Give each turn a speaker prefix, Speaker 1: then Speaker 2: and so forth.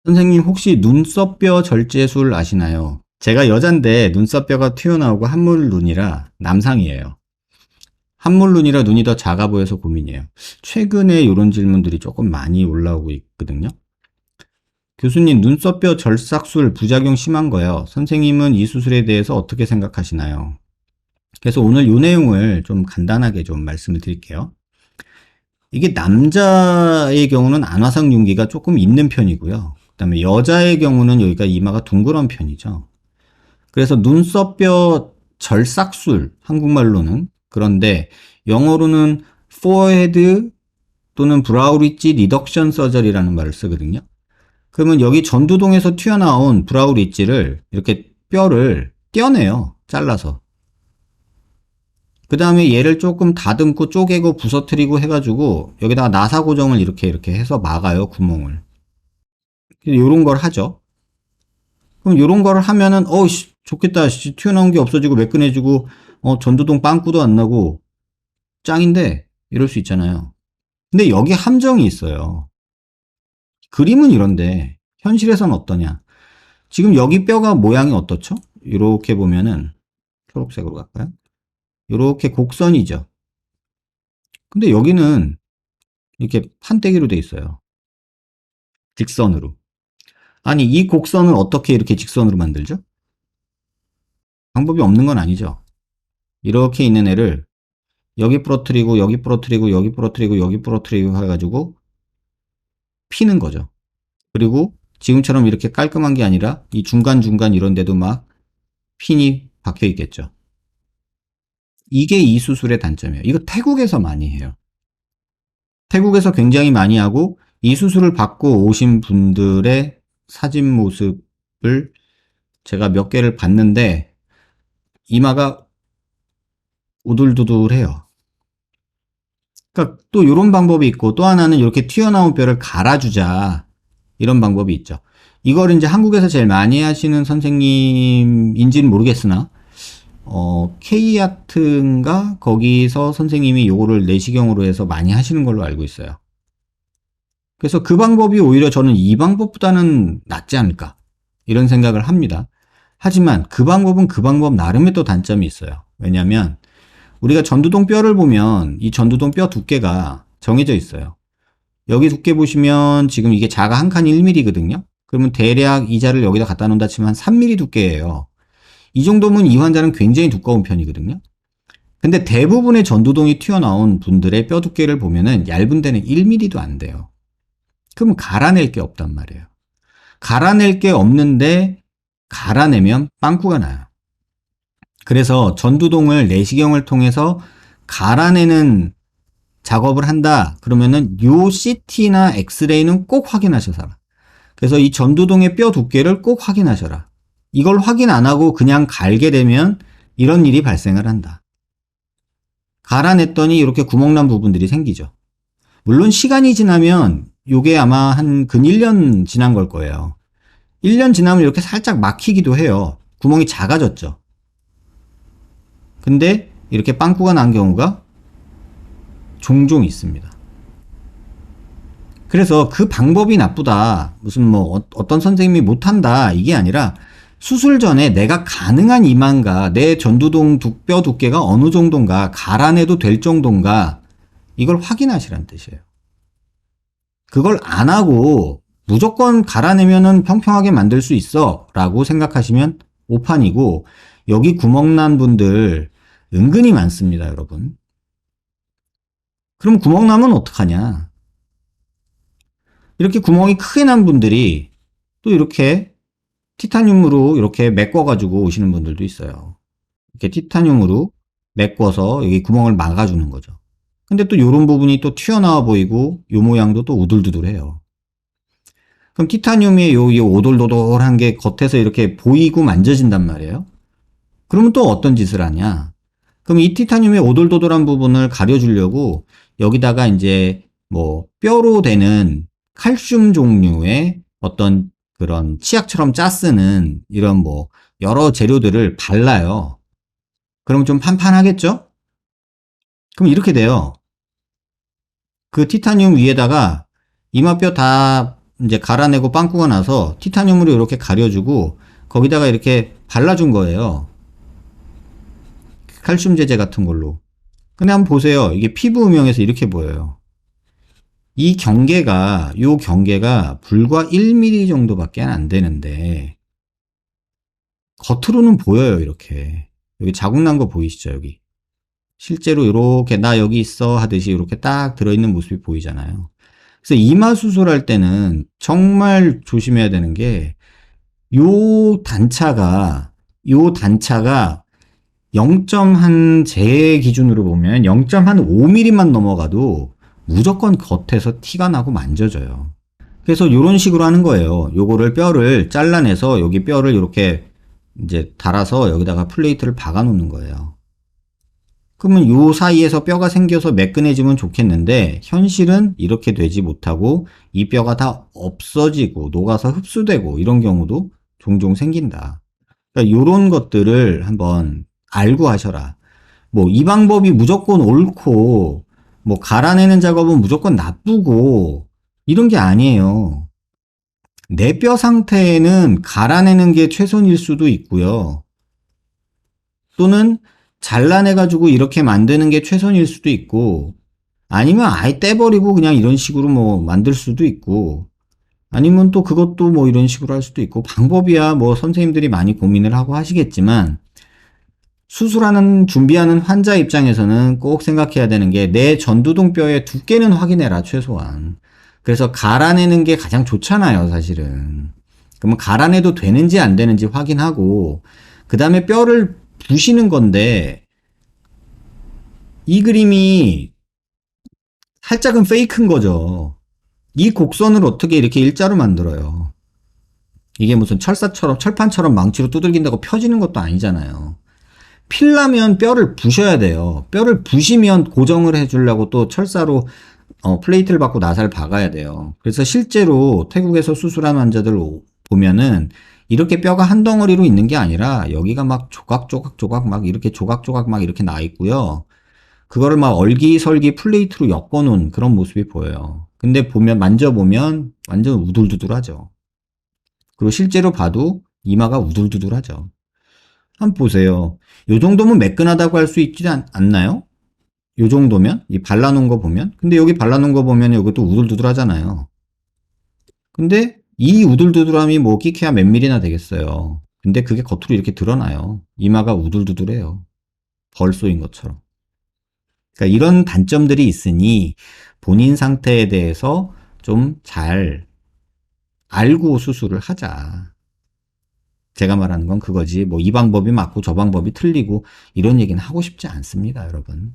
Speaker 1: 선생님 혹시 눈썹뼈 절제술 아시나요? 제가 여잔데 눈썹뼈가 튀어나오고 한물눈이라 남상이에요. 한물눈이라 눈이 더 작아 보여서 고민이에요. 최근에 이런 질문들이 조금 많이 올라오고 있거든요. 교수님, 눈썹뼈 절삭술 부작용 심한 거예요. 선생님은 이 수술에 대해서 어떻게 생각하시나요? 그래서 오늘 이 내용을 좀 간단하게 좀 말씀을 드릴게요. 이게 남자의 경우는 안화상 윤기가 조금 있는 편이고요. 그다음에 여자의 경우는 여기가 이마가 둥그런 편이죠. 그래서 눈썹뼈 절삭술, 한국말로는. 그런데 영어로는 forehead 또는 brow ridge reduction surgery라는 말을 쓰거든요. 그러면 여기 전두동에서 튀어나온 브라우 리지를 이렇게 뼈를 떼어내요. 잘라서. 그 다음에 얘를 조금 다듬고 쪼개고 부서뜨리고 해가지고 여기다가 나사 고정을 이렇게 해서 막아요. 구멍을. 요런 걸 하죠. 그럼 요런 걸 하면은 좋겠다. 튀어나온 게 없어지고 매끈해지고 전두동 빵꾸도 안 나고 짱인데 이럴 수 있잖아요. 근데 여기 함정이 있어요. 그림은 이런데 현실에서는 어떠냐. 지금 여기 뼈가 모양이 어떻죠? 이렇게 보면은 초록색으로 갈까요? 이렇게 곡선이죠. 근데 여기는 이렇게 판때기로 돼 있어요. 직선으로. 아니, 이 곡선을 어떻게 이렇게 직선으로 만들죠? 방법이 없는 건 아니죠. 이렇게 있는 애를 여기 부러뜨리고 여기 부러뜨리고 여기 부러뜨리고 여기 부러뜨리고 해가지고 피는 거죠. 그리고 지금처럼 이렇게 깔끔한 게 아니라 이 중간중간 이런 데도 막 핀이 박혀 있겠죠. 이게 이 수술의 단점이에요. 이거 태국에서 많이 해요. 태국에서 굉장히 많이 하고 이 수술을 받고 오신 분들의 사진 모습을 제가 몇 개를 봤는데 이마가 우둘두둘해요. 그러니까 또 이런 방법이 있고 또 하나는 이렇게 튀어나온 뼈를 갈아주자 이런 방법이 있죠. 이걸 이제 한국에서 제일 많이 하시는 선생님인지는 모르겠으나 K아트인가 거기서 선생님이 요거를 내시경으로 해서 많이 하시는 걸로 알고 있어요. 그래서 그 방법이 오히려 저는 이 방법보다는 낫지 않을까 이런 생각을 합니다. 하지만 그 방법은 그 방법 나름의 또 단점이 있어요. 왜냐하면 우리가 전두동 뼈를 보면 이 전두동 뼈 두께가 정해져 있어요. 여기 두께 보시면 지금 이게 자가 한 칸이 1mm거든요. 그러면 대략 이 자를 여기다 갖다 놓는다 치면 한 3mm 두께예요. 이 정도면 이 환자는 굉장히 두꺼운 편이거든요. 근데 대부분의 전두동이 튀어나온 분들의 뼈 두께를 보면은 얇은 데는 1mm도 안 돼요. 그러면 갈아낼 게 없단 말이에요. 갈아낼 게 없는데 갈아내면 빵꾸가 나요. 그래서 전두동을 내시경을 통해서 갈아내는 작업을 한다. 그러면은 요 CT나 엑스레이는 꼭 확인하셔라. 그래서 이 전두동의 뼈 두께를 꼭 확인하셔라. 이걸 확인 안 하고 그냥 갈게 되면 이런 일이 발생을 한다. 갈아냈더니 이렇게 구멍난 부분들이 생기죠. 물론 시간이 지나면 요게 아마 한 근 1년 지난 걸 거예요. 1년 지나면 이렇게 살짝 막히기도 해요. 구멍이 작아졌죠. 근데 이렇게 빵꾸가 난 경우가 종종 있습니다. 그래서 그 방법이 나쁘다. 무슨 뭐 어떤 선생님이 못한다. 이게 아니라 수술 전에 내가 가능한 이만가 내 전두동 뼈 두께가 어느 정도인가 갈아내도 될 정도인가 이걸 확인하시라는 뜻이에요. 그걸 안 하고 무조건 갈아내면은 평평하게 만들 수 있어 라고 생각하시면 오판이고 여기 구멍난 분들 은근히 많습니다, 여러분. 그럼 구멍 나면 어떡하냐? 이렇게 구멍이 크게 난 분들이 또 이렇게 티타늄으로 이렇게 메꿔가지고 오시는 분들도 있어요. 이렇게 티타늄으로 메꿔서 여기 구멍을 막아주는 거죠. 근데 또 이런 부분이 또 튀어나와 보이고 요 모양도 또 우둘두둘해요. 그럼 티타늄의 요 오돌도돌한 게 겉에서 이렇게 보이고 만져진단 말이에요. 그러면 또 어떤 짓을 하냐? 그럼 이 티타늄의 오돌도돌한 부분을 가려주려고 여기다가 이제 뭐 뼈로 되는 칼슘 종류의 어떤 그런 치약처럼 짜쓰는 이런 뭐 여러 재료들을 발라요. 그럼 좀 판판하겠죠? 그럼 이렇게 돼요. 그 티타늄 위에다가 이마뼈 다 이제 갈아내고 빵꾸가 나서 티타늄으로 이렇게 가려주고 거기다가 이렇게 발라준 거예요. 칼슘 제제 같은 걸로. 근데 한번 보세요. 이게 피부 음영에서 이렇게 보여요. 요 경계가 불과 1mm 정도밖에 안 되는데, 겉으로는 보여요, 이렇게. 여기 자국 난 거 보이시죠, 여기. 실제로 이렇게 나 여기 있어 하듯이 이렇게 딱 들어있는 모습이 보이잖아요. 그래서 이마 수술할 때는 정말 조심해야 되는 게, 요 단차가 0. 제 기준으로 보면 0.5mm만 넘어가도 무조건 겉에서 티가 나고 만져져요. 그래서 이런 식으로 하는 거예요. 요거를 뼈를 잘라내서 여기 뼈를 이렇게 이제 달아서 여기다가 플레이트를 박아 놓는 거예요. 그러면 요 사이에서 뼈가 생겨서 매끈해지면 좋겠는데 현실은 이렇게 되지 못하고 이 뼈가 다 없어지고 녹아서 흡수되고 이런 경우도 종종 생긴다. 그러니까 요런 것들을 한번 알고 하셔라. 뭐 이 방법이 무조건 옳고 뭐 갈아내는 작업은 무조건 나쁘고 이런 게 아니에요. 내 뼈 상태에는 갈아내는 게 최선일 수도 있고요. 또는 잘라내가지고 이렇게 만드는 게 최선일 수도 있고, 아니면 아예 떼버리고 그냥 이런 식으로 뭐 만들 수도 있고, 아니면 또 그것도 뭐 이런 식으로 할 수도 있고, 방법이야 뭐 선생님들이 많이 고민을 하고 하시겠지만, 수술하는, 준비하는 환자 입장에서는 꼭 생각해야 되는 게 내 전두동뼈의 두께는 확인해라, 최소한. 그래서 갈아내는 게 가장 좋잖아요, 사실은. 그러면 갈아내도 되는지 안 되는지 확인하고, 그 다음에 뼈를 부시는 건데, 이 그림이 살짝은 페이크인 거죠. 이 곡선을 어떻게 이렇게 일자로 만들어요? 이게 무슨 철판처럼 망치로 두들긴다고 펴지는 것도 아니잖아요. 필라면 뼈를 부셔야 돼요. 뼈를 부시면 고정을 해주려고 또 철사로 플레이트를 받고 나사를 박아야 돼요. 그래서 실제로 태국에서 수술한 환자들 보면은 이렇게 뼈가 한 덩어리로 있는 게 아니라 여기가 막 조각조각 막 이렇게 조각조각 막 이렇게 나 있고요. 그거를 막 얼기설기 플레이트로 엮어놓은 그런 모습이 보여요. 근데 만져보면 완전 우둘두둘하죠. 그리고 실제로 봐도 이마가 우둘두둘하죠. 한번 보세요. 요 정도면 매끈하다고 할 수 있지 않나요? 요 정도면? 이 발라놓은 거 보면? 근데 여기 발라놓은 거 보면 이것도 우둘두둘 하잖아요. 근데 이 우둘두둘함이 뭐 끼케야 몇 밀리나 되겠어요. 근데 그게 겉으로 이렇게 드러나요. 이마가 우둘두둘해요. 벌 쏘인 것처럼. 그러니까 이런 단점들이 있으니 본인 상태에 대해서 좀 잘 알고 수술을 하자. 제가 말하는 건 그거지. 뭐 이 방법이 맞고 저 방법이 틀리고 이런 얘기는 하고 싶지 않습니다, 여러분.